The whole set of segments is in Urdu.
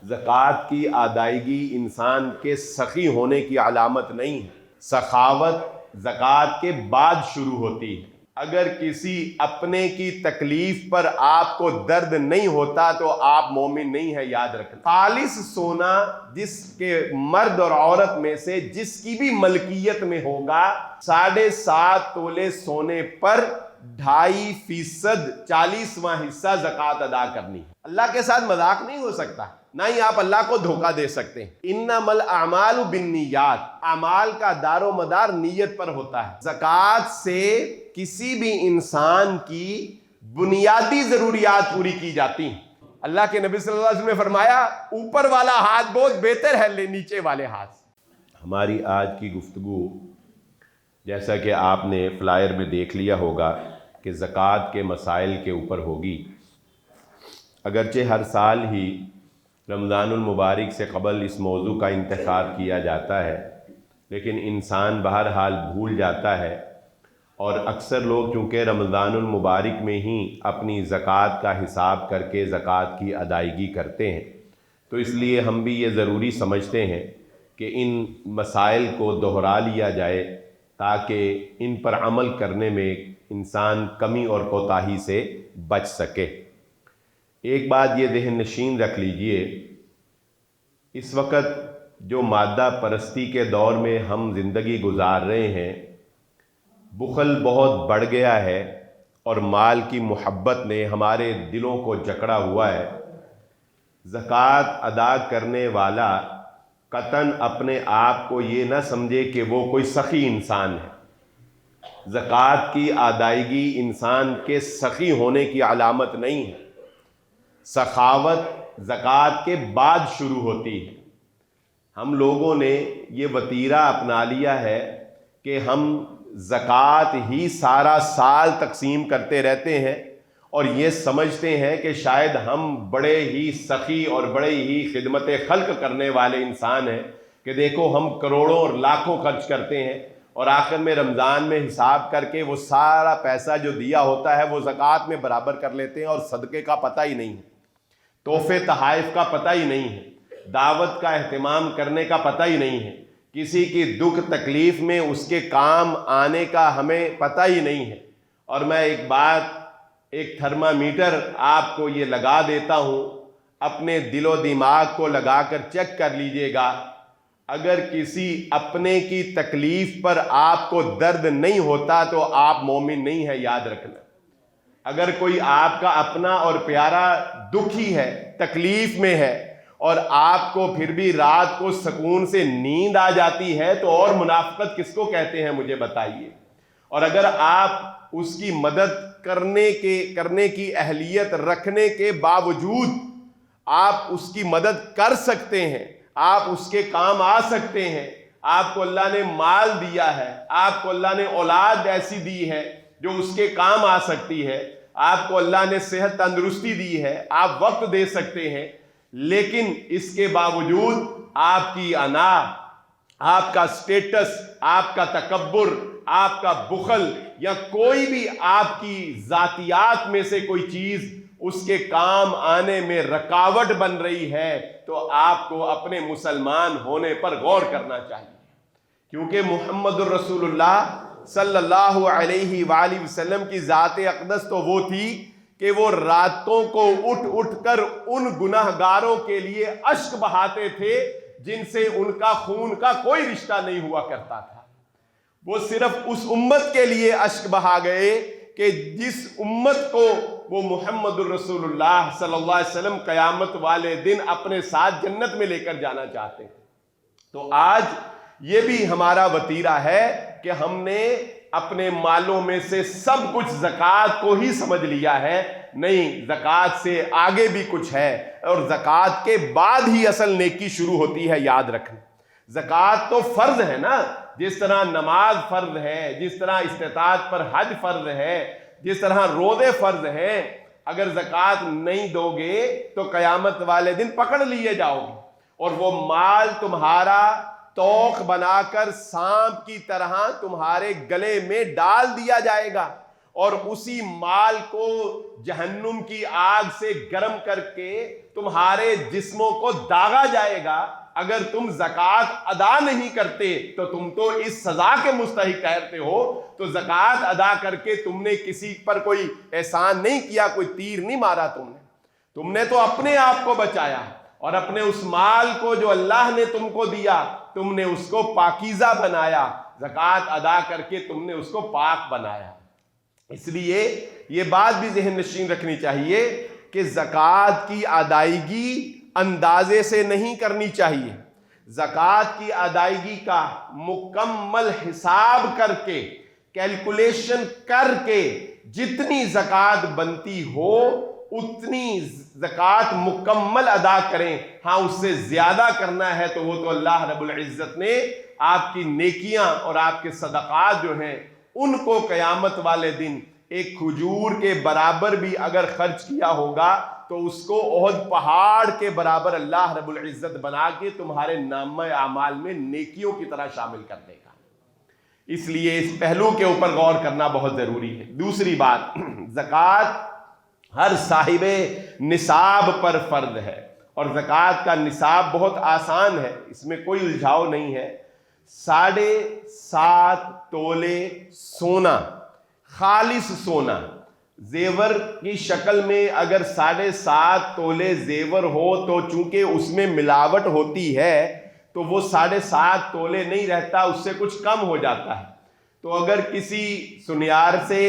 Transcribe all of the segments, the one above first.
زکوٰۃ کی ادائیگی انسان کے سخی ہونے کی علامت نہیں ہے۔ سخاوت زکوٰۃ کے بعد شروع ہوتی ہے۔ اگر کسی اپنے کی تکلیف پر آپ کو درد نہیں ہوتا تو آپ مومن نہیں ہے، یاد رکھنا۔ خالص سونا جس کے مرد اور عورت میں سے جس کی بھی ملکیت میں ہوگا، 7.5 تولے سونے پر 2.5% 40واں حصہ زکوٰۃ ادا کرنی ہے۔ اللہ کے ساتھ مذاق نہیں ہو سکتا، نہ ہی آپ اللہ کو دھوکہ دے سکتے ہیں۔ انما الاعمال بالنیات، اعمال کا دار و مدار نیت پر ہوتا ہے۔ زکوٰۃ سے کسی بھی انسان کی بنیادی ضروریات پوری کی جاتی ہیں۔ اللہ کے نبی صلی اللہ علیہ وسلم نے فرمایا اوپر والا ہاتھ بہت بہتر ہے نیچے والے ہاتھ سے۔ ہماری آج کی گفتگو جیسا کہ آپ نے فلائر میں دیکھ لیا ہوگا کہ زکوٰۃ کے مسائل کے اوپر ہوگی۔ اگرچہ ہر سال ہی رمضان المبارک سے قبل اس موضوع کا انتخاب کیا جاتا ہے، لیکن انسان بہرحال بھول جاتا ہے، اور اکثر لوگ چونکہ رمضان المبارک میں ہی اپنی زکوٰۃ کا حساب کر کے زکوٰۃ کی ادائیگی کرتے ہیں، تو اس لیے ہم بھی یہ ضروری سمجھتے ہیں کہ ان مسائل کو دہرا لیا جائے تاکہ ان پر عمل کرنے میں انسان کمی اور کوتاہی سے بچ سکے۔ ایک بات یہ ذہن نشین رکھ لیجئے، اس وقت جو مادہ پرستی کے دور میں ہم زندگی گزار رہے ہیں، بخل بہت بڑھ گیا ہے اور مال کی محبت نے ہمارے دلوں کو جکڑا ہوا ہے۔ زکوٰۃ ادا کرنے والا قطعاً اپنے آپ کو یہ نہ سمجھے کہ وہ کوئی سخی انسان ہے۔ زکوٰۃ کی ادائیگی انسان کے سخی ہونے کی علامت نہیں ہے۔ سخاوت زکوٰۃ کے بعد شروع ہوتی ہے۔ ہم لوگوں نے یہ وتیرہ اپنا لیا ہے کہ ہم زکوٰۃ ہی سارا سال تقسیم کرتے رہتے ہیں اور یہ سمجھتے ہیں کہ شاید ہم بڑے ہی سخی اور بڑے ہی خدمت خلق کرنے والے انسان ہیں کہ دیکھو ہم کروڑوں اور لاکھوں خرچ کرتے ہیں اور آخر میں رمضان میں حساب کر کے وہ سارا پیسہ جو دیا ہوتا ہے وہ زکوٰۃ میں برابر کر لیتے ہیں اور صدقے کا پتہ ہی نہیں ہے، تحفے تحائف کا پتہ ہی نہیں ہے، دعوت کا اہتمام کرنے کا پتہ ہی نہیں ہے، کسی کی دکھ تکلیف میں اس کے کام آنے کا ہمیں پتہ ہی نہیں ہے۔ اور میں ایک تھرمامیٹر آپ کو یہ لگا دیتا ہوں، اپنے دل و دماغ کو لگا کر چیک کر لیجئے گا، اگر کسی اپنے کی تکلیف پر آپ کو درد نہیں ہوتا تو آپ مومن نہیں ہے، یاد رکھنا۔ اگر کوئی آپ کا اپنا اور پیارا دکھی ہے، تکلیف میں ہے، اور آپ کو پھر بھی رات کو سکون سے نیند آ جاتی ہے تو اور منافقت کس کو کہتے ہیں مجھے بتائیے۔ اور اگر آپ اس کی مدد کرنے کی اہلیت رکھنے کے باوجود آپ اس کی مدد کر سکتے ہیں، آپ اس کے کام آ سکتے ہیں، آپ کو اللہ نے مال دیا ہے، آپ کو اللہ نے اولاد ایسی دی ہے جو اس کے کام آ سکتی ہے، آپ کو اللہ نے صحت تندرستی دی ہے، آپ وقت دے سکتے ہیں، لیکن اس کے باوجود آپ کی انا، آپ کا سٹیٹس، آپ کا تکبر، آپ کا بخل یا کوئی بھی آپ کی ذاتیات میں سے کوئی چیز اس کے کام آنے میں رکاوٹ بن رہی ہے تو آپ کو اپنے مسلمان ہونے پر غور کرنا چاہیے، کیونکہ محمد الرسول اللہ صلی اللہ علیہ وآلہ وسلم کی ذات اقدس تو وہ تھی کہ وہ راتوں کو اٹھ کر ان گناہگاروں کے لیے اشک بہاتے تھے جن سے ان کا خون کا کوئی رشتہ نہیں ہوا کرتا تھا۔ وہ صرف اس امت کے لیے اشک بہا گئے کہ جس امت کو وہ محمد الرسول اللہ صلی اللہ علیہ وسلم قیامت والے دن اپنے ساتھ جنت میں لے کر جانا چاہتے ہیں۔ تو آج یہ بھی ہمارا وتیرہ ہے کہ ہم نے اپنے مالوں میں سے سب کچھ زکوٰۃ کو ہی سمجھ لیا ہے۔ نہیں، زکوٰۃ سے آگے بھی کچھ ہے اور زکوٰۃ کے بعد ہی اصل نیکی شروع ہوتی ہے، یاد رکھنا۔ زکوٰۃ تو فرض ہے نا، جس طرح نماز فرض ہے، جس طرح استطاعت پر حج فرض ہے، جس طرح روزے فرض ہیں۔ اگر زکوٰۃ نہیں دو گے تو قیامت والے دن پکڑ لیے جاؤ گے اور وہ مال تمہارا توق بنا کر سانپ کی طرح تمہارے گلے میں ڈال دیا جائے گا اور اسی مال کو جہنم کی آگ سے گرم کر کے تمہارے جسموں کو داغا جائے گا، اگر تم زکوٰۃ ادا نہیں کرتے تو تم تو اس سزا کے مستحق ٹھہرتے ہو۔ تو زکوٰۃ ادا کر کے تم نے کسی پر کوئی احسان نہیں کیا، کوئی تیر نہیں مارا، تم نے تو اپنے آپ کو بچایا، اور اپنے اس مال کو جو اللہ نے تم کو دیا تم نے اس کو پاکیزہ بنایا، زکوٰۃ ادا کر کے تم نے اس کو پاک بنایا۔ اس لیے یہ بات بھی ذہن نشین رکھنی چاہیے کہ زکوٰۃ کی ادائیگی اندازے سے نہیں کرنی چاہیے، زکوٰۃ کی ادائیگی کا مکمل حساب کر کے، کیلکولیشن کر کے جتنی زکوٰۃ بنتی ہو اتنی زکوٰۃ مکمل ادا کریں۔ ہاں اس سے زیادہ کرنا ہے تو وہ تو اللہ رب العزت نے آپ کی نیکیاں اور آپ کے صدقات جو ہیں ان کو قیامت والے دن ایک کھجور کے برابر بھی اگر خرچ کیا ہوگا تو اس کو احد پہاڑ کے برابر اللہ رب العزت بنا کے تمہارے نامہ اعمال میں نیکیوں کی طرح شامل کر دے گا۔ اس لیے اس پہلو کے اوپر غور کرنا بہت ضروری ہے۔ دوسری بات، زکوٰۃ ہر صاحب نصاب پر فرض ہے، اور زکوٰۃ کا نصاب بہت آسان ہے، اس میں کوئی الجھاؤ نہیں ہے۔ 7.5 تولے سونا، خالص سونا، زیور کی شکل میں اگر 7.5 تولے زیور ہو تو چونکہ اس میں ملاوٹ ہوتی ہے تو وہ 7.5 تولے نہیں رہتا، اس سے کچھ کم ہو جاتا ہے۔ تو اگر کسی سنیار سے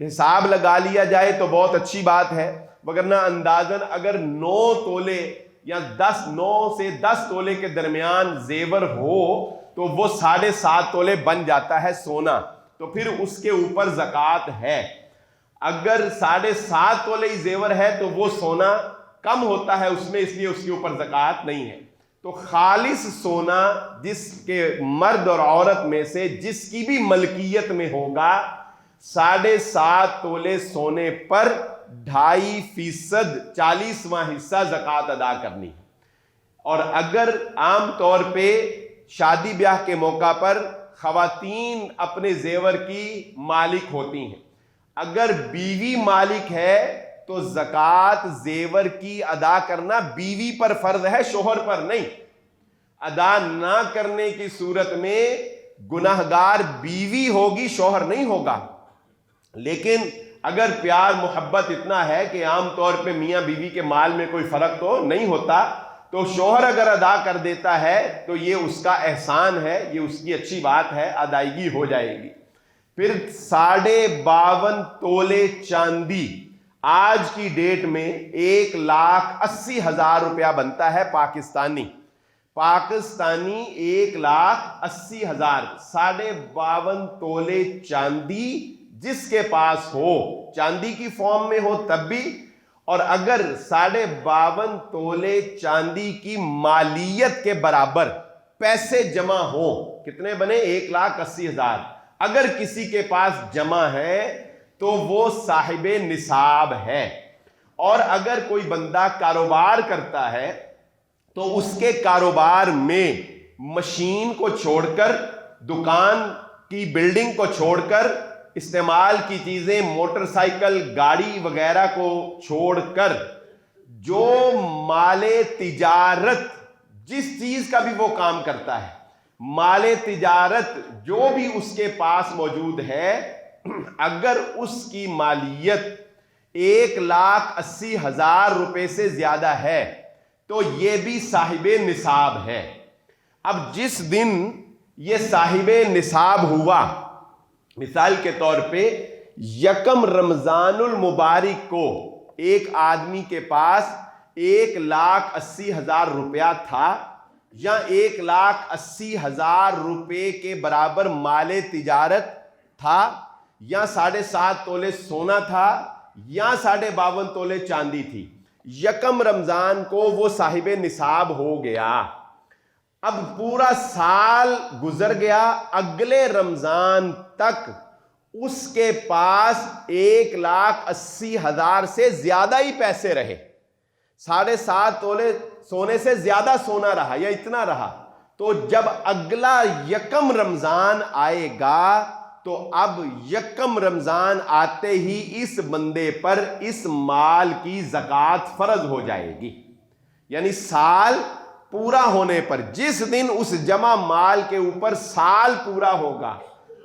حساب لگا لیا جائے تو بہت اچھی بات ہے، وگرنہ اندازاً اگر 9 تولے یا 9 سے 10 تولے کے درمیان زیور ہو تو وہ 7.5 تولے بن جاتا ہے سونا، تو پھر اس کے اوپر زکوٰۃ ہے۔ اگر 7.5 تولے ہی زیور ہے تو وہ سونا کم ہوتا ہے اس میں، اس لیے اس کے اوپر زکوٰۃ نہیں ہے۔ تو خالص سونا جس کے مرد اور عورت میں سے جس کی بھی ملکیت میں ہوگا، 7.5 تولے سونے پر 2.5% 40واں حصہ زکوٰۃ ادا کرنی ہے۔ اور اگر عام طور پہ شادی بیاہ کے موقع پر خواتین اپنے زیور کی مالک ہوتی ہیں، اگر بیوی مالک ہے تو زکوٰۃ زیور کی ادا کرنا بیوی پر فرض ہے، شوہر پر نہیں۔ ادا نہ کرنے کی صورت میں گناہگار بیوی ہوگی، شوہر نہیں ہوگا۔ لیکن اگر پیار محبت اتنا ہے کہ عام طور پہ میاں بیوی کے مال میں کوئی فرق تو نہیں ہوتا، تو شوہر اگر ادا کر دیتا ہے تو یہ اس کا احسان ہے، یہ اس کی اچھی بات ہے، ادائیگی ہو جائے گی۔ پھر 52.5 تولے چاندی آج کی ڈیٹ میں 1,80,000 روپیہ بنتا ہے پاکستانی 1,80,000۔ 52.5 تولے چاندی جس کے پاس ہو، چاندی کی فارم میں ہو تب بھی، اور اگر 52.5 تولے چاندی کی مالیت کے برابر پیسے جمع ہو، کتنے بنے؟ 1,80,000۔ اگر کسی کے پاس جمع ہے تو وہ صاحب نصاب ہے۔ اور اگر کوئی بندہ کاروبار کرتا ہے تو اس کے کاروبار میں مشین کو چھوڑ کر، دکان کی بلڈنگ کو چھوڑ کر، استعمال کی چیزیں موٹر سائیکل گاڑی وغیرہ کو چھوڑ کر جو مال تجارت، جس چیز کا بھی وہ کام کرتا ہے، مال تجارت جو بھی اس کے پاس موجود ہے، اگر اس کی مالیت 1,80,000 روپے سے زیادہ ہے تو یہ بھی صاحب نصاب ہے۔ اب جس دن یہ صاحب نصاب ہوا، مثال کے طور پہ 1 رمضان المبارک کو ایک آدمی کے پاس 1,80,000 روپیہ تھا، یا 1,80,000 روپے کے برابر مال تجارت تھا، یا 7.5 تولے سونا تھا، یا 52.5 تولے چاندی تھی، 1 رمضان کو وہ صاحب نصاب ہو گیا۔ اب پورا سال گزر گیا، اگلے رمضان تک اس کے پاس 1,80,000 سے زیادہ ہی پیسے رہے، 7.5 تولے سونے سے زیادہ سونا رہا یا اتنا رہا، تو جب اگلا 1 رمضان آئے گا تو اب یکم رمضان آتے ہی اس بندے پر اس مال کی زکوٰۃ فرض ہو جائے گی. یعنی سال پورا ہونے پر جس دن اس جمع مال کے اوپر سال پورا ہوگا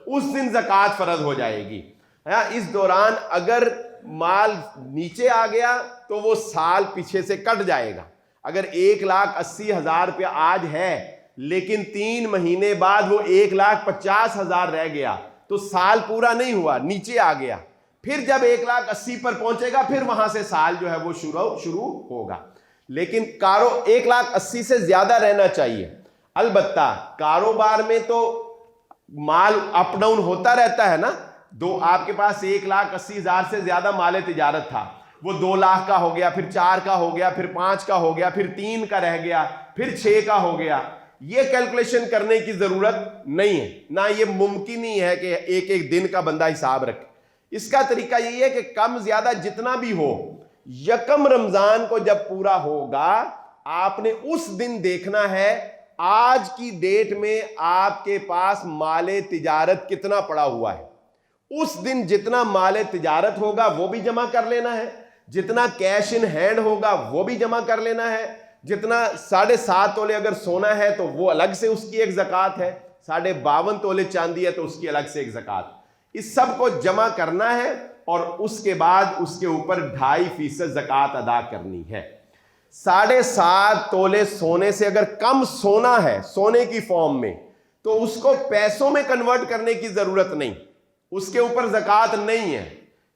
اس دن زکوٰۃ فرض ہو جائے گی. اس دوران اگر مال نیچے آ گیا تو وہ سال پیچھے سے کٹ جائے گا. اگر 1,80,000 روپیہ آج ہے لیکن 3 مہینے بعد وہ 1,50,000 رہ گیا تو سال پورا نہیں ہوا, نیچے آ گیا. پھر جب 1,80,000 پر پہنچے گا پھر وہاں سے سال جو ہے وہ شروع ہوگا. لیکن 1,80,000 سے زیادہ رہنا چاہیے. البتہ کاروبار میں تو مال اپ ڈاؤن ہوتا رہتا ہے نا. آپ کے پاس 1,80,000 سے زیادہ مال تجارت تھا, وہ 2 لاکھ کا ہو گیا, پھر 4 کا ہو گیا, پھر 5 کا ہو گیا, پھر 3 کا رہ گیا, پھر 6 کا ہو گیا. یہ کیلکولیشن کرنے کی ضرورت نہیں ہے, نہ یہ ممکن ہی ہے کہ ایک ایک دن کا بندہ حساب رکھے. اس کا طریقہ یہی ہے کہ کم زیادہ جتنا بھی ہو, یکم رمضان کو جب پورا ہوگا آپ نے اس دن دیکھنا ہے آج کی ڈیٹ میں آپ کے پاس مال تجارت کتنا پڑا ہوا ہے. اس دن جتنا مال تجارت ہوگا وہ بھی جمع کر لینا ہے, جتنا کیش ان ہینڈ ہوگا وہ بھی جمع کر لینا ہے, جتنا 7.5 تولے اگر سونا ہے تو وہ الگ سے اس کی ایک زکوٰۃ ہے, 52.5 تولے چاندی ہے تو اس کی الگ سے ایک زکوٰۃ. اس سب کو جمع کرنا ہے اور اس کے بعد اس کے اوپر 2.5% زکوٰۃ ادا کرنی ہے. 7.5 تولے سونے سے اگر کم سونا ہے سونے کی فارم میں تو اس کو پیسوں میں کنورٹ کرنے کی ضرورت نہیں, اس کے اوپر زکوٰۃ نہیں ہے,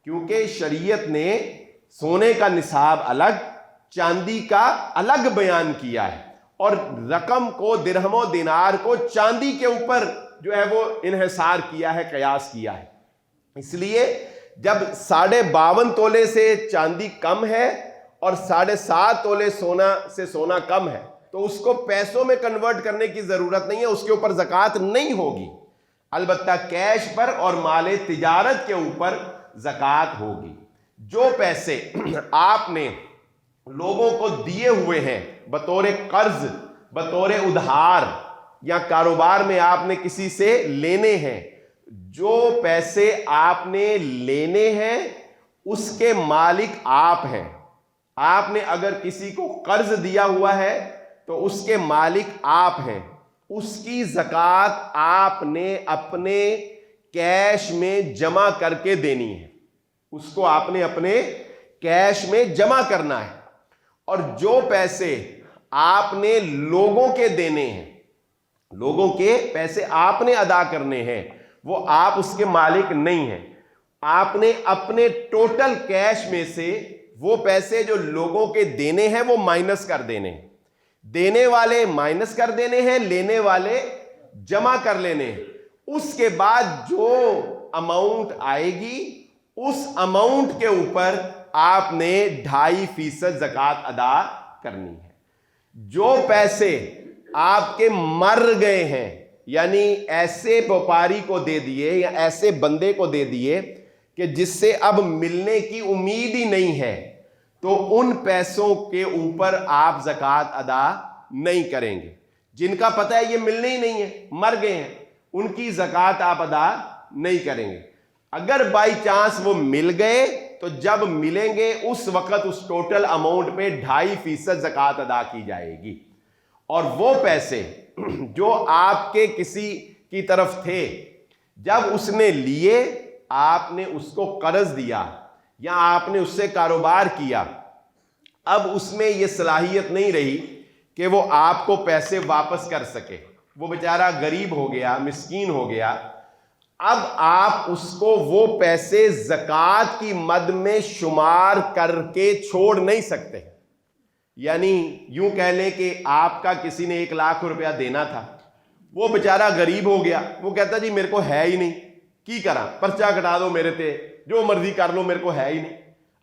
کیونکہ شریعت نے سونے کا نصاب الگ چاندی کا الگ بیان کیا ہے اور رقم کو درہم و دینار کو چاندی کے اوپر جو ہے وہ انحصار کیا ہے, قیاس کیا ہے. اس لیے جب 52.5 تولے سے چاندی کم ہے اور 7.5 تولے سے سونا کم ہے تو اس کو پیسوں میں کنورٹ کرنے کی ضرورت نہیں ہے, اس کے اوپر زکوٰۃ نہیں ہوگی. البتہ کیش پر اور مال تجارت کے اوپر زکوٰۃ ہوگی. جو پیسے آپ نے لوگوں کو دیے ہوئے ہیں بطور قرض, بطور ادھار, یا کاروبار میں آپ نے کسی سے لینے ہیں, جو پیسے آپ نے لینے ہیں اس کے مالک آپ ہیں. آپ نے اگر کسی کو قرض دیا ہوا ہے تو اس کے مالک آپ ہیں, اس کی زکوٰۃ آپ نے اپنے کیش میں جمع کر کے دینی ہے, اس کو آپ نے اپنے کیش میں جمع کرنا ہے. اور جو پیسے آپ نے لوگوں کے دینے ہیں, لوگوں کے پیسے آپ نے ادا کرنے ہیں, وہ آپ اس کے مالک نہیں ہیں. آپ نے اپنے ٹوٹل کیش میں سے وہ پیسے جو لوگوں کے دینے ہیں وہ مائنس کر دینے ہیں. دینے والے مائنس کر دینے ہیں, لینے والے جمع کر لینے ہیں. اس کے بعد جو اماؤنٹ آئے گی اس اماؤنٹ کے اوپر آپ نے 2.5% زکوٰۃ ادا کرنی ہے. جو پیسے آپ کے مر گئے ہیں, یعنی ایسے وپاری کو دے دیے یا ایسے بندے کو دے دیے کہ جس سے اب ملنے کی امید ہی نہیں ہے, تو ان پیسوں کے اوپر آپ زکوٰۃ ادا نہیں کریں گے. جن کا پتہ ہے یہ ملنے ہی نہیں ہے, مر گئے ہیں, ان کی زکوٰۃ آپ ادا نہیں کریں گے. اگر بائی چانس وہ مل گئے تو جب ملیں گے اس وقت اس ٹوٹل اماؤنٹ پہ 2.5% زکوٰۃ ادا کی جائے گی. اور وہ پیسے جو آپ کے کسی کی طرف تھے, جب اس نے لیے, آپ نے اس کو قرض دیا یا آپ نے اس سے کاروبار کیا, اب اس میں یہ صلاحیت نہیں رہی کہ وہ آپ کو پیسے واپس کر سکے, وہ بیچارہ غریب ہو گیا, مسکین ہو گیا. اب آپ اس کو وہ پیسے زکوٰۃ کی مد میں شمار کر کے چھوڑ نہیں سکتے. یعنی یوں کہہ لیں کہ آپ کا کسی نے 1 لاکھ روپیہ دینا تھا, وہ بیچارہ غریب ہو گیا, وہ کہتا جی میرے کو ہے ہی نہیں, کی کرا, پرچہ کٹا دو میرے تے, جو مرضی کر لو, میرے کو ہے ہی نہیں.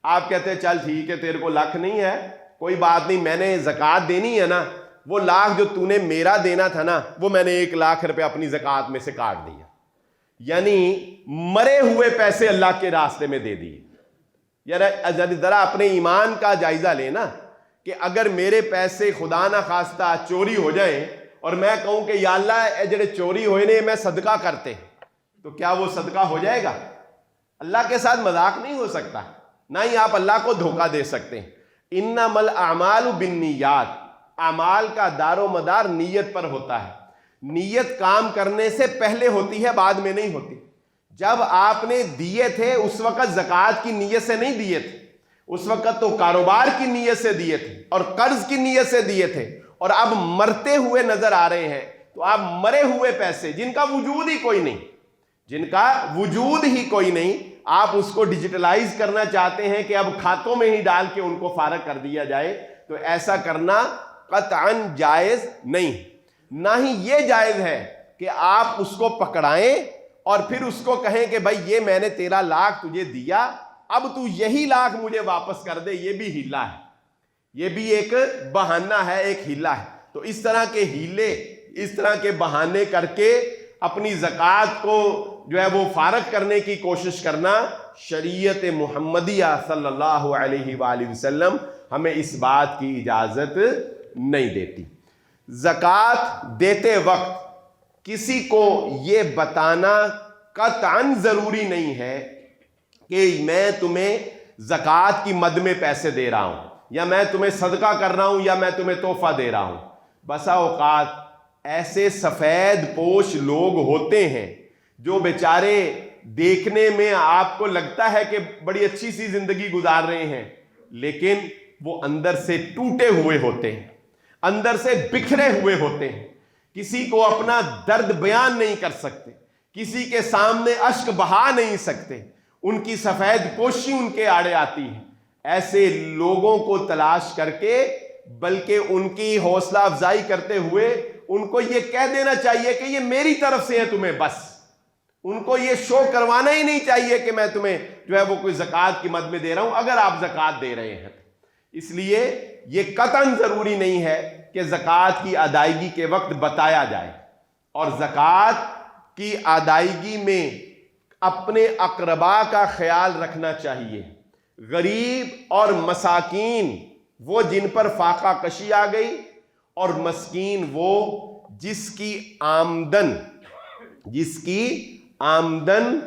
آپ کہتے ہیں چل ٹھیک ہے تیرے کو 1 لاکھ نہیں ہے, کوئی بات نہیں, میں نے زکوٰۃ دینی ہے نا, وہ 1 لاکھ جو تو نے میرا دینا تھا نا وہ میں نے 1 لاکھ روپے اپنی زکوٰۃ میں سے کاٹ دیا. یعنی مرے ہوئے پیسے اللہ کے راستے میں دے دیے. یعنی ذرا اپنے ایمان کا جائزہ لینا کہ اگر میرے پیسے خدا نہ خواستہ چوری ہو جائیں اور میں کہوں کہ یا اللہ اے جڑے چوری ہوئے نے میں صدقہ کرتے, تو کیا وہ صدقہ ہو جائے گا؟ اللہ کے ساتھ مذاق نہیں ہو سکتا، نہ ہی آپ اللہ کو دھوکہ دے سکتے ہیں۔ انما الاعمال بالنیات، اعمال کا دار و مدار نیت پر ہوتا ہے۔ نیت کام کرنے سے پہلے ہوتی ہے، بعد میں نہیں ہوتی۔ جب آپ نے دیے تھے اس وقت زکوٰۃ کی نیت سے نہیں دیے تھے، اس وقت تو کاروبار کی نیت سے دیے تھے اور قرض کی نیت سے دیے تھے، اور اب مرتے ہوئے نظر آ رہے ہیں تو آپ مرے ہوئے پیسے جن کا وجود ہی کوئی نہیں، جن کا وجود ہی کوئی نہیں، آپ اس کو ڈیجیٹلائز کرنا چاہتے ہیں کہ اب کھاتوں میں ہی ڈال کے ان کو فارغ کر دیا جائے، تو ایسا کرنا قطعاً جائز نہیں۔ نہ ہی یہ جائز ہے کہ آپ اس کو پکڑائیں اور پھر اس کو کہیں کہ بھائی یہ میں نے 13 لاکھ تجھے دیا، اب تو یہی لاکھ مجھے واپس کر دے۔ یہ بھی ہیلا ہے، یہ بھی ایک بہانہ ہے، ایک ہیلا ہے۔ تو اس طرح کے ہیلے، اس طرح کے بہانے کر کے اپنی زکوٰۃ کو جو ہے وہ فارغ کرنے کی کوشش کرنا، شریعت محمدیہ صلی اللہ علیہ وآلہ وسلم ہمیں اس بات کی اجازت نہیں دیتی۔ زکوٰۃ دیتے وقت کسی کو یہ بتانا قطعاً ضروری نہیں ہے کہ میں تمہیں زکوٰۃ کی مد میں پیسے دے رہا ہوں، یا میں تمہیں صدقہ کر رہا ہوں، یا میں تمہیں تحفہ دے رہا ہوں۔ بسا اوقات ایسے سفید پوش لوگ ہوتے ہیں جو بیچارے دیکھنے میں آپ کو لگتا ہے کہ بڑی اچھی سی زندگی گزار رہے ہیں، لیکن وہ اندر سے ٹوٹے ہوئے ہوتے ہیں، اندر سے بکھرے ہوئے ہوتے ہیں، کسی کو اپنا درد بیان نہیں کر سکتے، کسی کے سامنے اشک بہا نہیں سکتے، ان کی سفید پوشی ان کے آڑے آتی ہے۔ ایسے لوگوں کو تلاش کر کے بلکہ ان کی حوصلہ افزائی کرتے ہوئے ان کو یہ کہہ دینا چاہیے کہ یہ میری طرف سے ہے تمہیں، بس ان کو یہ شو کروانا ہی نہیں چاہیے کہ میں تمہیں جو ہے وہ کوئی زکوٰۃ کی مد میں دے رہا ہوں، اگر آپ زکوٰۃ دے رہے ہیں۔ اس لیے یہ قطعاً ضروری نہیں ہے کہ زکوٰۃ کی ادائیگی کے وقت بتایا جائے، اور زکوٰۃ کی ادائیگی میں اپنے اقربا کا خیال رکھنا چاہیے۔ غریب اور مساکین وہ جن پر فاقہ کشی آ گئی، اور مسکین وہ جس کی آمدن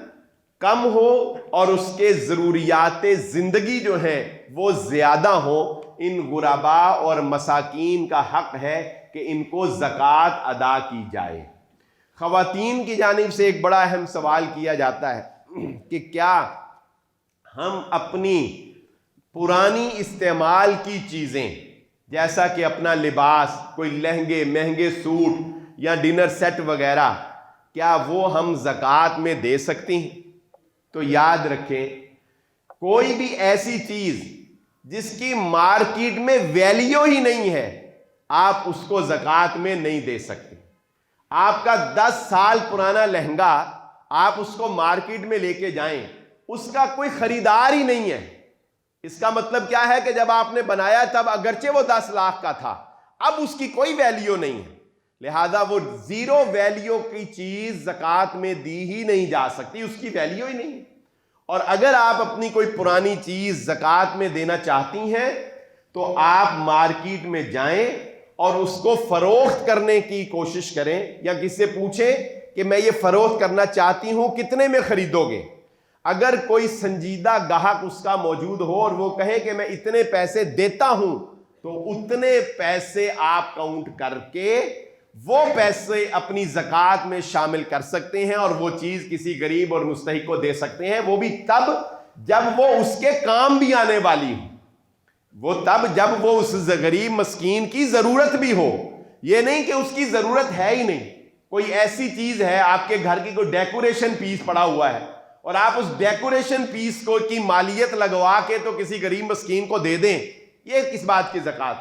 کم ہو اور اس کے ضروریات زندگی جو ہیں وہ زیادہ ہو، ان غربا اور مساکین کا حق ہے کہ ان کو زکوٰۃ ادا کی جائے۔ خواتین کی جانب سے ایک بڑا اہم سوال کیا جاتا ہے کہ کیا ہم اپنی پرانی استعمال کی چیزیں جیسا کہ اپنا لباس، کوئی لہنگے مہنگے سوٹ یا ڈنر سیٹ وغیرہ، کیا وہ ہم زکوٰۃ میں دے سکتی ہیں؟ تو یاد رکھیں، کوئی بھی ایسی چیز جس کی مارکیٹ میں ویلیو ہی نہیں ہے، آپ اس کو زکوٰۃ میں نہیں دے سکتے۔ آپ کا 10 سال پرانا لہنگا آپ اس کو مارکیٹ میں لے کے جائیں، اس کا کوئی خریدار ہی نہیں ہے۔ اس کا مطلب کیا ہے کہ جب آپ نے بنایا تب اگرچہ وہ 10 لاکھ کا تھا، اب اس کی کوئی ویلیو نہیں ہے، لہذا وہ زیرو ویلیو کی چیز زکوٰۃ میں دی ہی نہیں جا سکتی، اس کی ویلیو ہی نہیں ہے۔ اور اگر آپ اپنی کوئی پرانی چیز زکوٰۃ میں دینا چاہتی ہیں تو آپ مارکیٹ میں جائیں اور اس کو فروخت کرنے کی کوشش کریں، یا کسی سے پوچھیں کہ میں یہ فروخت کرنا چاہتی ہوں، کتنے میں خریدو گے؟ اگر کوئی سنجیدہ گاہک اس کا موجود ہو اور وہ کہے کہ میں اتنے پیسے دیتا ہوں، تو اتنے پیسے آپ کاؤنٹ کر کے وہ پیسے اپنی زکوٰۃ میں شامل کر سکتے ہیں، اور وہ چیز کسی غریب اور مستحق کو دے سکتے ہیں، وہ بھی تب جب وہ اس کے کام بھی آنے والی ہو، وہ تب جب وہ اس غریب مسکین کی ضرورت بھی ہو۔ یہ نہیں کہ اس کی ضرورت ہے ہی نہیں، کوئی ایسی چیز ہے آپ کے گھر کی، کوئی ڈیکوریشن پیس پڑا ہوا ہے، اور آپ اس ڈیکوریشن پیس کو کی مالیت لگوا کے تو کسی غریب مسکین کو دے دیں، یہ کس بات کی زکوٰۃ؟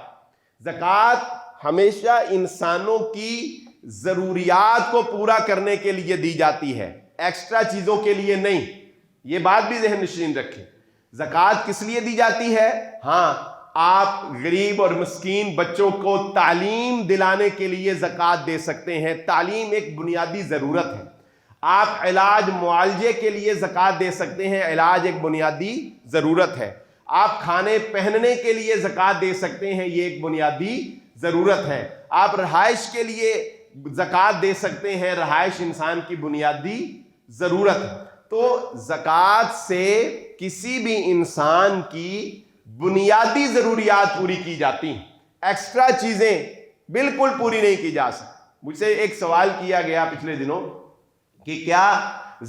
زکوٰۃ ہمیشہ انسانوں کی ضروریات کو پورا کرنے کے لیے دی جاتی ہے، ایکسٹرا چیزوں کے لیے نہیں۔ یہ بات بھی ذہن نشین رکھیں۔ زکوٰۃ کس لیے دی جاتی ہے؟ ہاں، آپ غریب اور مسکین بچوں کو تعلیم دلانے کے لیے زکوٰۃ دے سکتے ہیں۔ تعلیم ایک بنیادی ضرورت ہے۔ آپ علاج معالجے کے لیے زکوٰۃ دے سکتے ہیں، علاج ایک بنیادی ضرورت ہے۔ آپ کھانے پہننے کے لیے زکوٰۃ دے سکتے ہیں، یہ ایک بنیادی ضرورت ہے۔ آپ رہائش کے لیے زکوٰۃ دے سکتے ہیں، رہائش انسان کی بنیادی ضرورت ہے۔ تو زکوٰۃ سے کسی بھی انسان کی بنیادی ضروریات پوری کی جاتی ہیں، ایکسٹرا چیزیں بالکل پوری نہیں کی جا سکتی۔ مجھ سے ایک سوال کیا گیا پچھلے دنوں کہ کیا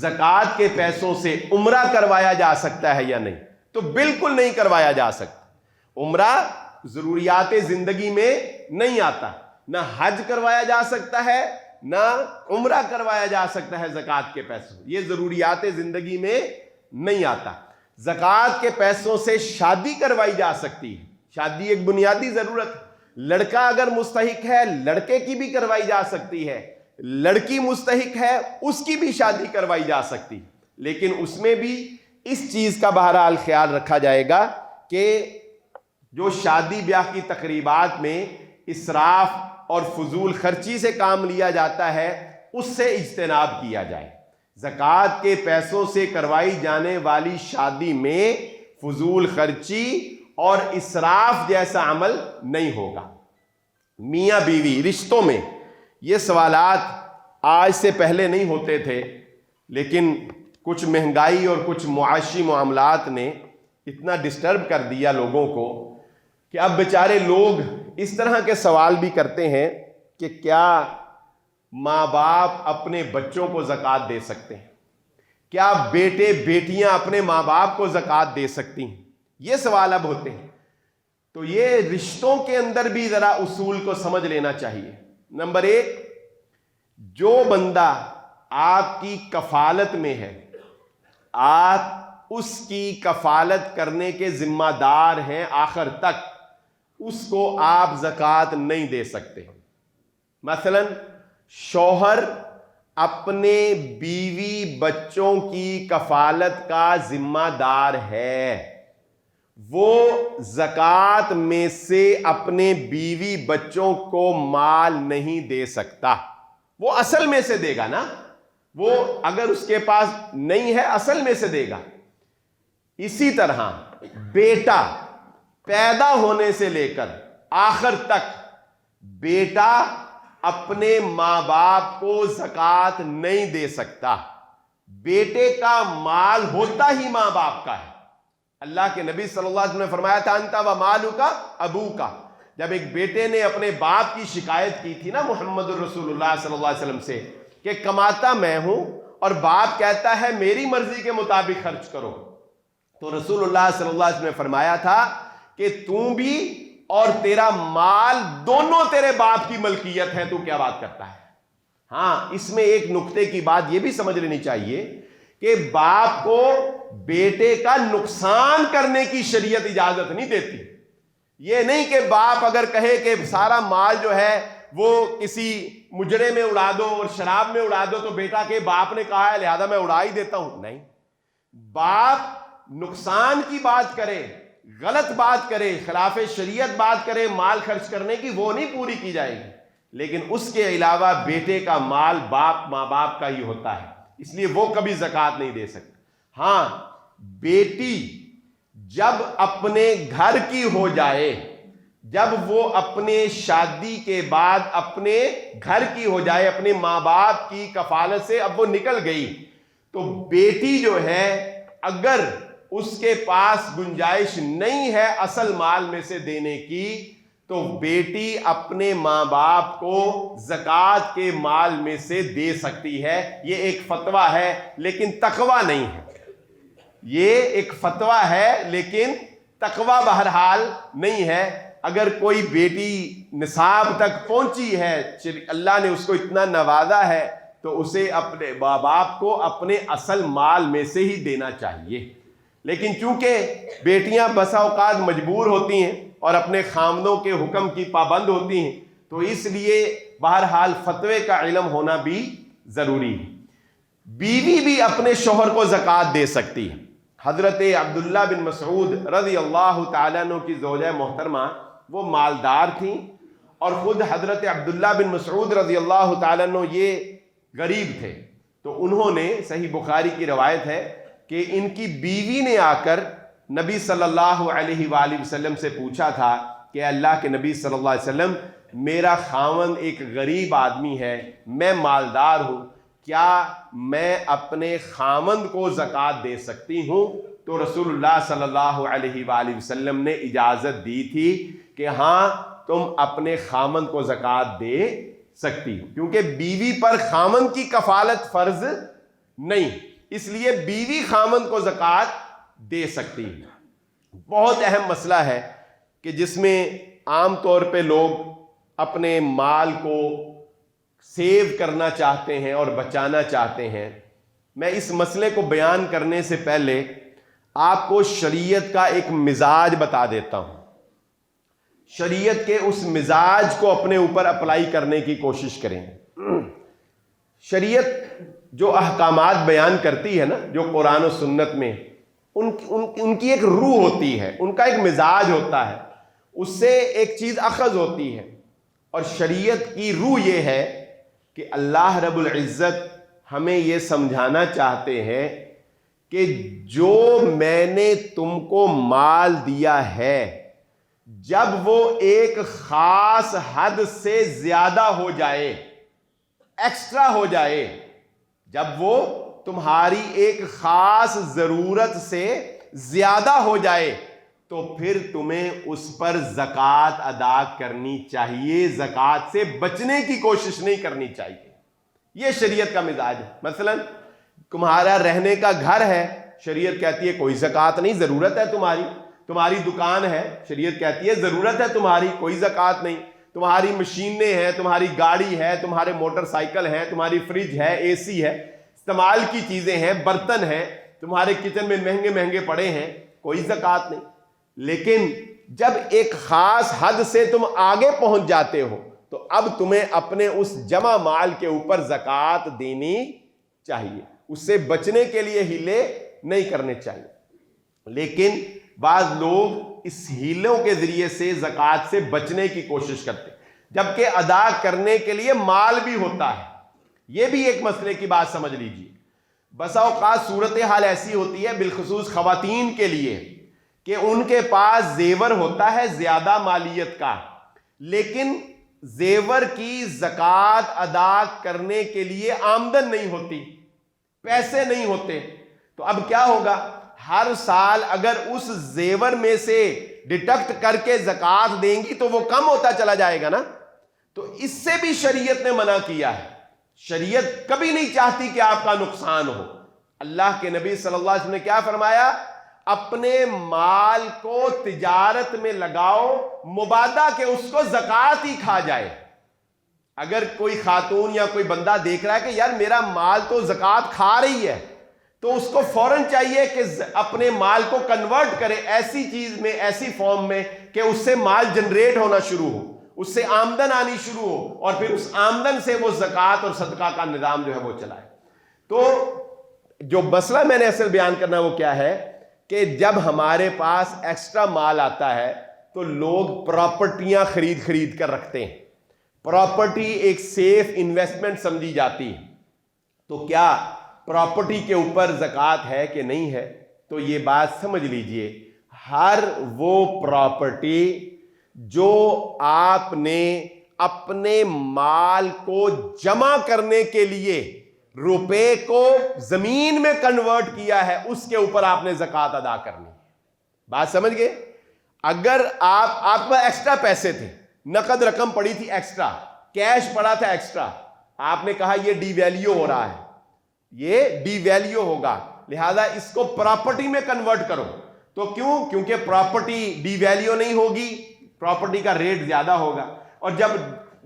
زکوٰۃ کے پیسوں سے عمرہ کروایا جا سکتا ہے یا نہیں؟ تو بالکل نہیں کروایا جا سکتا۔ عمرہ ضروریات زندگی میں نہیں آتا، نہ حج کروایا جا سکتا ہے نہ عمرہ کروایا جا سکتا ہے زکوٰۃ کے پیسوں، یہ ضروریات زندگی میں نہیں آتا۔ زکوٰۃ کے پیسوں سے شادی کروائی جا سکتی ہے، شادی ایک بنیادی ضرورت ہے۔ لڑکا اگر مستحق ہے لڑکے کی بھی کروائی جا سکتی ہے، لڑکی مستحق ہے اس کی بھی شادی کروائی جا سکتی ہے، لیکن اس میں بھی اس چیز کا بہرحال خیال رکھا جائے گا کہ جو شادی بیاہ کی تقریبات میں اسراف اور فضول خرچی سے کام لیا جاتا ہے اس سے اجتناب کیا جائے۔ زکوٰۃ کے پیسوں سے کروائی جانے والی شادی میں فضول خرچی اور اسراف جیسا عمل نہیں ہوگا۔ میاں بیوی رشتوں میں یہ سوالات آج سے پہلے نہیں ہوتے تھے، لیکن کچھ مہنگائی اور کچھ معاشی معاملات نے اتنا ڈسٹرب کر دیا لوگوں کو کہ اب بیچارے لوگ اس طرح کے سوال بھی کرتے ہیں کہ کیا ماں باپ اپنے بچوں کو زکوٰۃ دے سکتے ہیں؟ کیا بیٹے بیٹیاں اپنے ماں باپ کو زکوٰۃ دے سکتی ہیں؟ یہ سوال اب ہوتے ہیں۔ تو یہ رشتوں کے اندر بھی ذرا اصول کو سمجھ لینا چاہیے۔ نمبر ایک، جو بندہ آپ کی کفالت میں ہے، آپ اس کی کفالت کرنے کے ذمہ دار ہیں آخر تک، اس کو آپ زکوٰۃ نہیں دے سکتے۔ مثلا شوہر اپنے بیوی بچوں کی کفالت کا ذمہ دار ہے، وہ زکوٰۃ میں سے اپنے بیوی بچوں کو مال نہیں دے سکتا۔ وہ اصل میں سے دے گا نا، وہ اگر اس کے پاس نہیں ہے اصل میں سے دے گا۔ اسی طرح بیٹا پیدا ہونے سے لے کر آخر تک بیٹا اپنے ماں باپ کو زکوٰۃ نہیں دے سکتا۔ بیٹے کا مال ہوتا ہی ماں باپ کا ہے۔ اللہ کے نبی صلی اللہ علیہ وسلم نے فرمایا تھا انت و مالک ابوک۔ جب ایک بیٹے نے اپنے باپ کی شکایت کی تھی نا محمد الرسول اللہ صلی اللہ علیہ وسلم سے کہ کماتا میں ہوں اور باپ کہتا ہے میری مرضی کے مطابق خرچ کرو، تو رسول اللہ صلی اللہ علیہ وسلم نے فرمایا تھا کہ تم بھی اور تیرا مال دونوں تیرے باپ کی ملکیت ہے، تو کیا بات کرتا ہے؟ ہاں، اس میں ایک نقطے کی بات یہ بھی سمجھ لینی چاہیے کہ باپ کو بیٹے کا نقصان کرنے کی شریعت اجازت نہیں دیتی۔ یہ نہیں کہ باپ اگر کہے کہ سارا مال جو ہے وہ کسی مجرے میں اڑا دو اور شراب میں اڑا دو، تو بیٹا کہ باپ نے کہا ہے لہذا میں اڑا ہی دیتا ہوں۔ نہیں، باپ نقصان کی بات کرے، غلط بات کرے، خلاف شریعت بات کرے مال خرچ کرنے کی، وہ نہیں پوری کی جائے گی، لیکن اس کے علاوہ بیٹے کا مال باپ ماں باپ کا ہی ہوتا ہے، اس لیے وہ کبھی زکوٰۃ نہیں دے سکتے۔ ہاں، بیٹی جب اپنے گھر کی ہو جائے، جب وہ اپنے شادی کے بعد اپنے گھر کی ہو جائے، اپنے ماں باپ کی کفالت سے اب وہ نکل گئی، تو بیٹی جو ہے اگر اس کے پاس گنجائش نہیں ہے اصل مال میں سے دینے کی، تو بیٹی اپنے ماں باپ کو زکوٰۃ کے مال میں سے دے سکتی ہے۔ یہ ایک فتویٰ ہے لیکن تقویٰ نہیں ہے، یہ ایک فتویٰ ہے لیکن تقویٰ بہرحال نہیں ہے۔ اگر کوئی بیٹی نصاب تک پہنچی ہے، اللہ نے اس کو اتنا نوازا ہے، تو اسے اپنے ماں باپ کو اپنے اصل مال میں سے ہی دینا چاہیے۔ لیکن چونکہ بیٹیاں بسا اوقات مجبور ہوتی ہیں اور اپنے خامدوں کے حکم کی پابند ہوتی ہیں، تو اس لیے بہرحال فتوے کا علم ہونا بھی ضروری ہے۔ بیوی بھی اپنے شوہر کو زکوٰۃ دے سکتی ہے۔ حضرت عبداللہ بن مسعود رضی اللہ تعالیٰ عنہ کی زوجہ محترمہ وہ مالدار تھیں، اور خود حضرت عبداللہ بن مسعود رضی اللہ تعالیٰ عنہ یہ غریب تھے، تو انہوں نے، صحیح بخاری کی روایت ہے کہ ان کی بیوی نے آ کر نبی صلی اللہ علیہ وآلہ وسلم سے پوچھا تھا کہ اللہ کے نبی صلی اللہ علیہ وسلم، میرا خاوند ایک غریب آدمی ہے، میں مالدار ہوں، کیا میں اپنے خامند کو زکوٰۃ دے سکتی ہوں؟ تو رسول اللہ صلی اللہ علیہ وآلہ وسلم نے اجازت دی تھی کہ ہاں تم اپنے خامند کو زکوٰۃ دے سکتی ہو، کیونکہ بیوی پر خامند کی کفالت فرض نہیں، اس لیے بیوی خامند کو زکوٰۃ دے سکتی ہے۔ بہت اہم مسئلہ ہے کہ جس میں عام طور پہ لوگ اپنے مال کو سیو کرنا چاہتے ہیں اور بچانا چاہتے ہیں۔ میں اس مسئلے کو بیان کرنے سے پہلے آپ کو شریعت کا ایک مزاج بتا دیتا ہوں۔ شریعت کے اس مزاج کو اپنے اوپر اپلائی کرنے کی کوشش کریں۔ شریعت جو احکامات بیان کرتی ہے نا، جو قرآن و سنت میں ان کی ایک روح ہوتی ہے، ان کا ایک مزاج ہوتا ہے، اس سے ایک چیز اخذ ہوتی ہے، اور شریعت کی روح یہ ہے کہ اللہ رب العزت ہمیں یہ سمجھانا چاہتے ہیں کہ جو میں نے تم کو مال دیا ہے، جب وہ ایک خاص حد سے زیادہ ہو جائے، ایکسٹرا ہو جائے، جب وہ تمہاری ایک خاص ضرورت سے زیادہ ہو جائے، تو پھر تمہیں اس پر زکوٰۃ ادا کرنی چاہیے، زکوٰۃ سے بچنے کی کوشش نہیں کرنی چاہیے۔ یہ شریعت کا مزاج ہے۔ مثلا تمہارا رہنے کا گھر ہے، شریعت کہتی ہے کوئی زکوٰۃ نہیں، ضرورت ہے تمہاری دکان ہے، شریعت کہتی ہے ضرورت ہے تمہاری، کوئی زکوٰۃ نہیں، تمہاری مشینیں ہیں، تمہاری گاڑی ہے، تمہارے موٹر سائیکل ہیں، تمہاری فریج ہے، اے سی ہے، استعمال کی چیزیں ہیں، برتن ہیں، تمہارے کچن میں مہنگے مہنگے پڑے ہیں، کوئی زکوٰۃ نہیں۔ لیکن جب ایک خاص حد سے تم آگے پہنچ جاتے ہو تو اب تمہیں اپنے اس جمع مال کے اوپر زکوٰۃ دینی چاہیے، اس سے بچنے کے لیے ہیلے نہیں کرنے چاہیے۔ لیکن بعض لوگ اس ہیلوں کے ذریعے سے زکوٰۃ سے بچنے کی کوشش کرتے ہیں، جبکہ ادا کرنے کے لیے مال بھی ہوتا ہے۔ یہ بھی ایک مسئلے کی بات سمجھ لیجیے۔ بسا اوقات صورتحال ایسی ہوتی ہے، بالخصوص خواتین کے لیے، کہ ان کے پاس زیور ہوتا ہے زیادہ مالیت کا، لیکن زیور کی زکوٰۃ ادا کرنے کے لیے آمدن نہیں ہوتی، پیسے نہیں ہوتے، تو اب کیا ہوگا؟ ہر سال اگر اس زیور میں سے ڈیڈکٹ کر کے زکوٰۃ دیں گی تو وہ کم ہوتا چلا جائے گا نا۔ تو اس سے بھی شریعت نے منع کیا ہے۔ شریعت کبھی نہیں چاہتی کہ آپ کا نقصان ہو۔ اللہ کے نبی صلی اللہ علیہ وسلم نے کیا فرمایا؟ اپنے مال کو تجارت میں لگاؤ، مبادا کہ اس کو زکوٰۃ ہی کھا جائے۔ اگر کوئی خاتون یا کوئی بندہ دیکھ رہا ہے کہ یار میرا مال تو زکوٰۃ کھا رہی ہے، تو اس کو فوراً چاہیے کہ اپنے مال کو کنورٹ کرے ایسی چیز میں، ایسی فارم میں کہ اس سے مال جنریٹ ہونا شروع ہو، اس سے آمدن آنی شروع ہو، اور پھر اس آمدن سے وہ زکوٰۃ اور صدقہ کا نظام جو ہے وہ چلائے۔ تو جو مسئلہ میں نے اصل بیان کرنا وہ کیا ہے کہ جب ہمارے پاس ایکسٹرا مال آتا ہے تو لوگ پراپرٹیاں خرید کر رکھتے ہیں۔ پراپرٹی ایک سیف انویسٹمنٹ سمجھی جاتی ہے، تو کیا پراپرٹی کے اوپر زکوٰۃ ہے کہ نہیں ہے؟ تو یہ بات سمجھ لیجئے، ہر وہ پراپرٹی جو آپ نے اپنے مال کو جمع کرنے کے لیے روپے کو زمین میں کنورٹ کیا ہے، اس کے اوپر آپ نے زکوٰۃ ادا کرنی ہے۔ بات سمجھ گئے؟ اگر آپ پر ایکسٹرا پیسے تھے، نقد رقم پڑی تھی ایکسٹرا، کیش پڑا تھا ایکسٹرا، آپ نے کہا یہ ڈی ویلیو ہو رہا ہے، یہ ڈی ویلیو ہوگا، لہذا اس کو پراپرٹی میں کنورٹ کرو۔ تو کیوں؟ کیونکہ پراپرٹی ڈی ویلیو نہیں ہوگی، پراپرٹی کا ریٹ زیادہ ہوگا، اور جب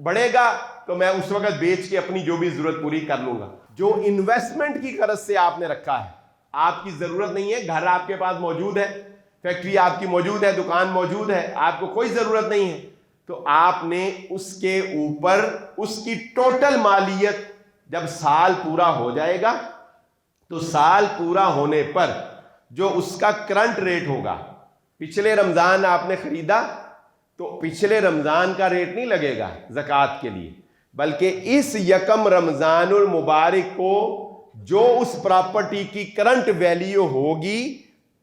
بڑھے گا تو میں اس وقت بیچ کے اپنی جو بھی ضرورت پوری کر لوں گا۔ جو انویسٹمنٹ کی غرض سے آپ نے رکھا ہے، آپ کی ضرورت نہیں ہے، گھر آپ کے پاس موجود ہے، فیکٹری آپ کی موجود ہے، دکان موجود ہے، آپ کو کوئی ضرورت نہیں ہے، تو آپ نے اس کے اوپر اس کی ٹوٹل مالیت جب سال پورا ہو جائے گا تو سال پورا ہونے پر جو اس کا کرنٹ ریٹ ہوگا، پچھلے رمضان آپ نے خریدا تو پچھلے رمضان کا ریٹ نہیں لگے گا زکوٰۃ کے لیے، بلکہ اس یکم رمضان المبارک کو جو اس پراپرٹی کی کرنٹ ویلیو ہوگی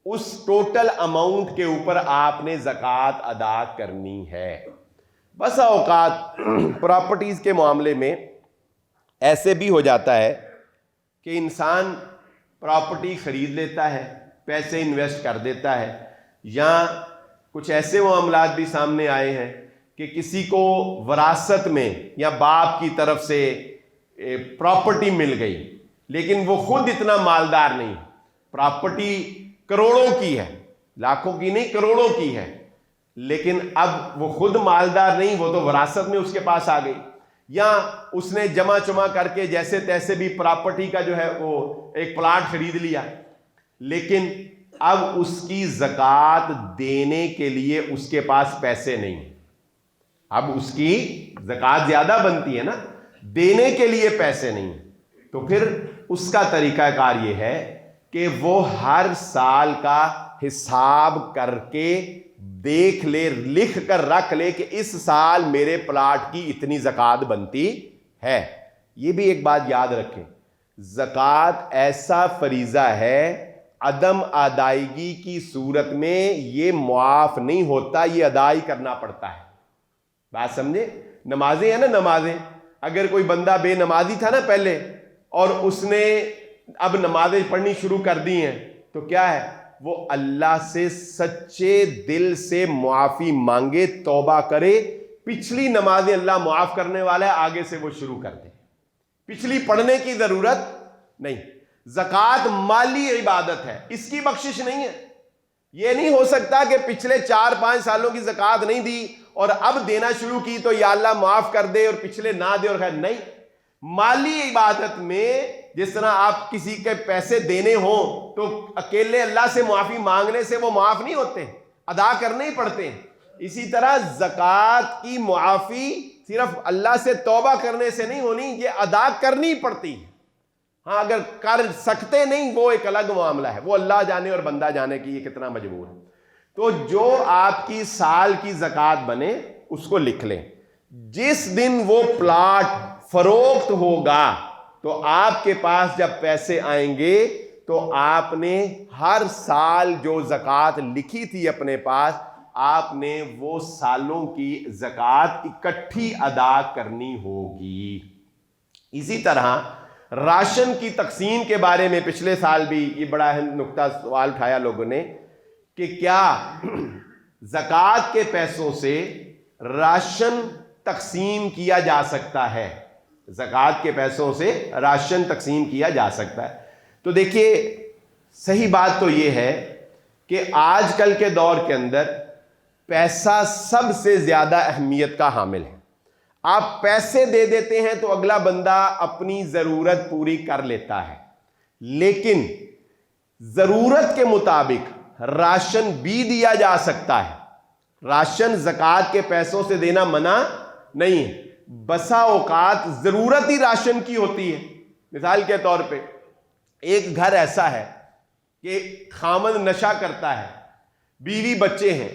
اس ٹوٹل اماؤنٹ کے اوپر آپ نے زکوٰۃ ادا کرنی ہے۔ بسا اوقات پراپرٹیز کے معاملے میں ایسے بھی ہو جاتا ہے کہ انسان پراپرٹی خرید لیتا ہے، پیسے انویسٹ کر دیتا ہے، یا کچھ ایسے معاملات بھی سامنے آئے ہیں کہ کسی کو وراثت میں یا باپ کی طرف سے پراپرٹی مل گئی، لیکن وہ خود اتنا مالدار نہیں، پراپرٹی کروڑوں کی ہے، لاکھوں کی نہیں کروڑوں کی ہے، لیکن اب وہ خود مالدار نہیں، وہ تو وراثت میں اس کے پاس آ گئی، یا اس نے جمع چما کر کے جیسے تیسے بھی پراپرٹی کا جو ہے وہ ایک پلاٹ خرید لیا، لیکن اب اس کی زکوٰۃ دینے کے لیے اس کے پاس پیسے نہیں، اب اس کی زکوٰۃ زیادہ بنتی ہے نا، دینے کے لیے پیسے نہیں، تو پھر اس کا طریقہ کار یہ ہے کہ وہ ہر سال کا حساب کر کے دیکھ لے، لکھ کر رکھ لے کہ اس سال میرے پلاٹ کی اتنی زکوٰۃ بنتی ہے۔ یہ بھی ایک بات یاد رکھیں، زکوٰۃ ایسا فریضہ ہے، عدم ادائیگی کی صورت میں یہ معاف نہیں ہوتا، یہ ادائی کرنا پڑتا ہے۔ بات سمجھے؟ نمازیں ہیں نا، نمازیں، اگر کوئی بندہ بے نمازی تھا نا پہلے اور اس نے اب نمازیں پڑھنی شروع کر دی ہیں، تو کیا ہے، وہ اللہ سے سچے دل سے معافی مانگے، توبہ کرے، پچھلی نمازیں اللہ معاف کرنے والا ہے، آگے سے وہ شروع کر دے، پچھلی پڑھنے کی ضرورت نہیں۔ زکوٰۃ مالی عبادت ہے، اس کی بخشش نہیں ہے۔ یہ نہیں ہو سکتا کہ پچھلے 4-5 سالوں کی زکوٰۃ نہیں دی اور اب دینا شروع کی تو یا اللہ معاف کر دے اور پچھلے نہ دے، اور خیر نہیں۔ مالی عبادت میں جس طرح آپ کسی کے پیسے دینے ہوں تو اکیلے اللہ سے معافی مانگنے سے وہ معاف نہیں ہوتے، ادا کرنے ہی پڑتے ہیں۔ اسی طرح زکوٰۃ کی معافی صرف اللہ سے توبہ کرنے سے نہیں ہونی، یہ ادا کرنی پڑتی ہے۔ ہاں اگر کر سکتے نہیں وہ ایک الگ معاملہ ہے، وہ اللہ جانے اور بندہ جانے کی یہ کتنا مجبور ہے۔ تو جو آپ کی سال کی زکوٰۃ بنے اس کو لکھ لیں، جس دن وہ پلاٹ فروخت ہوگا تو آپ کے پاس جب پیسے آئیں گے تو آپ نے ہر سال جو زکوٰۃ لکھی تھی اپنے پاس، آپ نے وہ سالوں کی زکوٰۃ اکٹھی ادا کرنی ہوگی۔ اسی طرح راشن کی تقسیم کے بارے میں پچھلے سال بھی یہ بڑا اہم نقطہ سوال اٹھایا لوگوں نے کہ کیا زکوٰۃ کے پیسوں سے راشن تقسیم کیا جا سکتا ہے، زکوٰۃ کے پیسوں سے راشن تقسیم کیا جا سکتا ہے؟ تو دیکھیے صحیح بات تو یہ ہے کہ آج کل کے دور کے اندر پیسہ سب سے زیادہ اہمیت کا حامل ہے۔ آپ پیسے دے دیتے ہیں تو اگلا بندہ اپنی ضرورت پوری کر لیتا ہے، لیکن ضرورت کے مطابق راشن بھی دیا جا سکتا ہے۔ راشن زکوٰۃ کے پیسوں سے دینا منع نہیں ہے، بسا اوقات ضرورت ہی راشن کی ہوتی ہے۔ مثال کے طور پہ ایک گھر ایسا ہے کہ خامند نشہ کرتا ہے، بیوی بچے ہیں،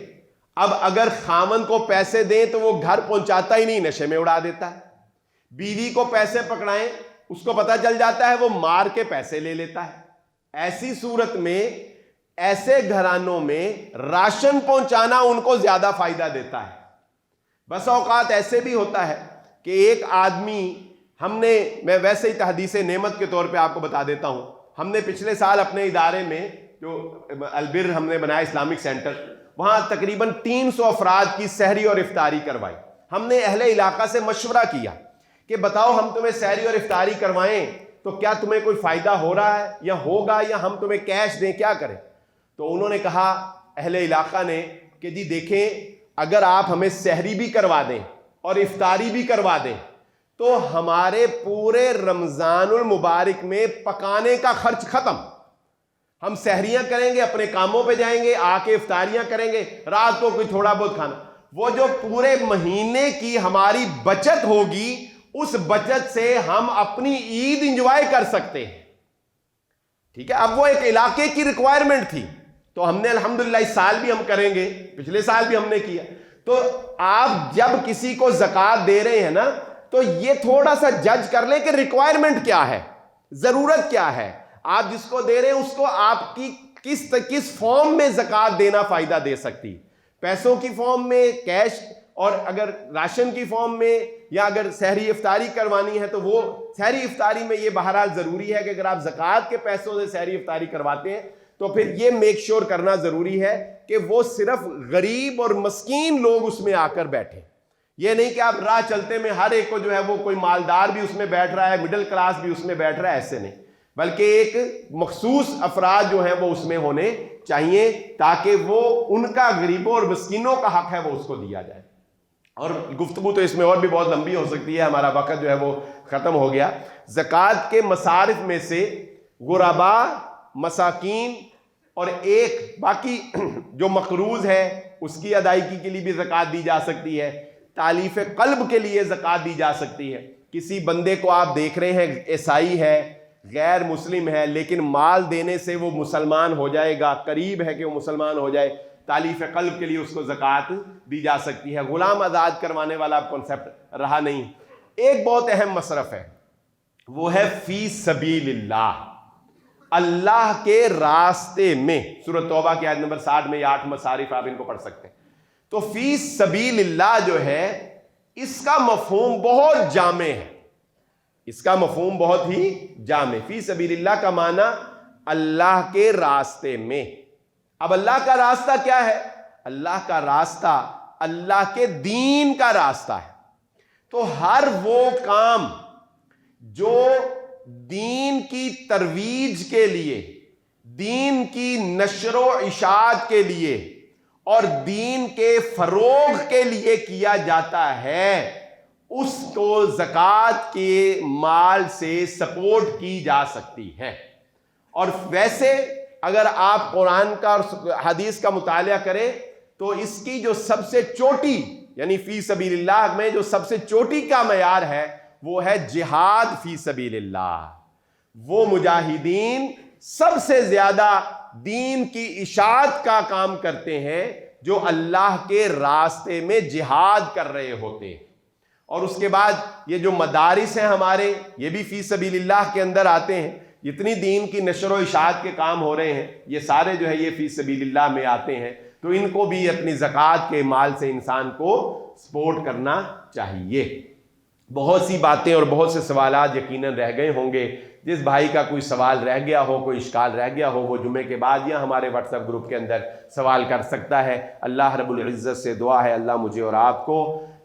اب اگر خامند کو پیسے دیں تو وہ گھر پہنچاتا ہی نہیں، نشے میں اڑا دیتا ہے۔ بیوی کو پیسے پکڑائیں، اس کو پتہ چل جاتا ہے، وہ مار کے پیسے لے لیتا ہے۔ ایسی صورت میں ایسے گھرانوں میں راشن پہنچانا ان کو زیادہ فائدہ دیتا ہے۔ بس اوقات ایسے بھی ہوتا ہے کہ ایک آدمی، میں ویسے ہی تحدیث نعمت کے طور پہ آپ کو بتا دیتا ہوں، ہم نے پچھلے سال اپنے ادارے میں جو البر ہم نے بنایا اسلامک سینٹر، وہاں تقریباً 300 افراد کی سحری اور افطاری کروائی۔ ہم نے اہل علاقہ سے مشورہ کیا کہ بتاؤ ہم تمہیں سحری اور افطاری کروائیں تو کیا تمہیں کوئی فائدہ ہو رہا ہے یا ہوگا، یا ہم تمہیں کیش دیں، کیا کریں؟ تو انہوں نے کہا، اہل علاقہ نے، کہ جی دیکھیں اگر آپ ہمیں سحری بھی کروا دیں اور افطاری بھی کروا دیں تو ہمارے پورے رمضان المبارک میں پکانے کا خرچ ختم۔ ہم سحریاں کریں گے، اپنے کاموں پہ جائیں گے، آ کے افطاریاں کریں گے، رات کو کوئی تھوڑا بہت کھانا، وہ جو پورے مہینے کی ہماری بچت ہوگی اس بچت سے ہم اپنی عید انجوائے کر سکتے ہیں۔ ٹھیک ہے، اب وہ ایک علاقے کی ریکوائرمنٹ تھی تو ہم نے الحمدللہ اس سال بھی ہم کریں گے، پچھلے سال بھی ہم نے کیا۔ تو آپ جب کسی کو زکوٰۃ دے رہے ہیں نا تو یہ تھوڑا سا جج کر لیں کہ ریکوائرمنٹ کیا ہے، ضرورت کیا ہے، آپ جس کو دے رہے ہیں اس کو آپ کی کس فارم میں زکوٰۃ دینا فائدہ دے سکتی، پیسوں کی فارم میں، کیش اور اگر راشن کی فارم میں یا اگر سحری افطاری کروانی ہے تو وہ سحری افطاری میں یہ بہرحال ضروری ہے کہ اگر آپ زکوٰۃ کے پیسوں سے سحری افطاری کرواتے ہیں تو پھر یہ میک شور کرنا ضروری ہے کہ وہ صرف غریب اور مسکین لوگ اس میں آ کر بیٹھیں. یہ نہیں کہ آپ راہ چلتے میں ہر ایک کو جو ہے وہ کوئی مالدار بھی اس میں بیٹھ رہا ہے, مڈل کلاس بھی اس میں بیٹھ رہا ہے, ایسے نہیں, بلکہ ایک مخصوص افراد جو ہیں وہ اس میں ہونے چاہیے تاکہ وہ ان کا غریبوں اور مسکینوں کا حق ہے وہ اس کو دیا جائے. اور گفتگو تو اس میں اور بھی بہت لمبی ہو سکتی ہے, ہمارا وقت جو ہے وہ ختم ہو گیا. زکوٰۃ کے مصارف میں سے غربا, مساکین اور ایک باقی جو مقروض ہے اس کی ادائیگی کے لیے بھی زکوٰۃ دی جا سکتی ہے. تالیف قلب کے لیے زکوٰۃ دی جا سکتی ہے. کسی بندے کو آپ دیکھ رہے ہیں عیسائی ہے, غیر مسلم ہے, لیکن مال دینے سے وہ مسلمان ہو جائے گا, قریب ہے کہ وہ مسلمان ہو جائے, تالیف قلب کے لیے اس کو زکوٰۃ دی جا سکتی ہے. غلام آزاد کروانے والا اب کنسیپٹ رہا نہیں. ایک بہت اہم مصرف ہے, وہ ہے فی سبیل اللہ, اللہ کے راستے میں. سورۃ توبہ کی آیت نمبر 60 میں یہ 8 مصارف آپ ان کو پڑھ سکتے ہیں. تو فی سبیل اللہ جو ہے اس کا مفہوم بہت جامع ہے, اس کا مفہوم بہت ہی جامع. فی سبیل اللہ کا معنی اللہ کے راستے میں. اب اللہ کا راستہ کیا ہے؟ اللہ کا راستہ اللہ کے دین کا راستہ ہے. تو ہر وہ کام جو دین کی ترویج کے لیے, دین کی نشر و اشاعت کے لیے اور دین کے فروغ کے لیے کیا جاتا ہے, اس کو زکوٰۃ کے مال سے سپورٹ کی جا سکتی ہے. اور ویسے اگر آپ قرآن کا اور حدیث کا مطالعہ کریں تو اس کی جو سب سے چوٹی, یعنی فی سبیل اللہ میں جو سب سے چوٹی کا معیار ہے وہ ہے جہاد فی سبیل اللہ. وہ مجاہدین سب سے زیادہ دین کی اشاعت کا کام کرتے ہیں جو اللہ کے راستے میں جہاد کر رہے ہوتے ہیں. اور اس کے بعد یہ جو مدارس ہیں ہمارے, یہ بھی فی سبیل اللہ کے اندر آتے ہیں. جتنی دین کی نشر و اشاعت کے کام ہو رہے ہیں یہ سارے جو ہے یہ فی سبیل اللہ میں آتے ہیں. تو ان کو بھی اپنی زکوٰۃ کے مال سے انسان کو سپورٹ کرنا چاہیے. بہت سی باتیں اور بہت سے سوالات یقیناً رہ گئے ہوں گے. جس بھائی کا کوئی سوال رہ گیا ہو, کوئی اشکال رہ گیا ہو, وہ جمعے کے بعد یا ہمارے واٹس ایپ گروپ کے اندر سوال کر سکتا ہے. اللہ رب العزت سے دعا ہے اللہ مجھے اور آپ کو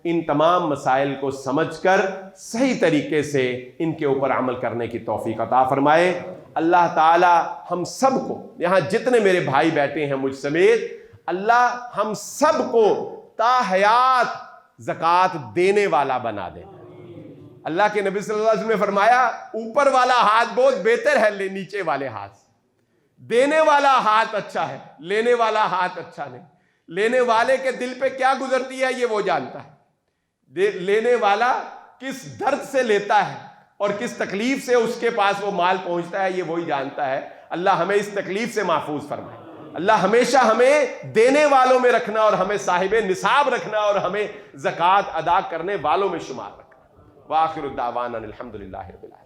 ان تمام مسائل کو سمجھ کر صحیح طریقے سے ان کے اوپر عمل کرنے کی توفیق عطا فرمائے. اللہ تعالی ہم سب کو, یہاں جتنے میرے بھائی بیٹھے ہیں مجھ سمیت, اللہ ہم سب کو تا حیات زکوٰۃ دینے والا بنا دے. اللہ کے نبی صلی اللہ علیہ وسلم نے فرمایا اوپر والا ہاتھ بہت بہتر ہے نیچے والے ہاتھ سے. دینے والا ہاتھ اچھا ہے, لینے والا ہاتھ اچھا نہیں. لینے والے کے دل پہ کیا گزرتی ہے یہ وہ جانتا ہے. لینے والا کس درد سے لیتا ہے اور کس تکلیف سے اس کے پاس وہ مال پہنچتا ہے یہ وہی جانتا ہے. اللہ ہمیں اس تکلیف سے محفوظ فرمائے. اللہ ہمیشہ ہمیں دینے والوں میں رکھنا اور ہمیں صاحب نصاب رکھنا اور ہمیں زکوٰۃ ادا کرنے والوں میں شمار رکھنا. وآخر الدعوانا الحمدللہ رب العالمین.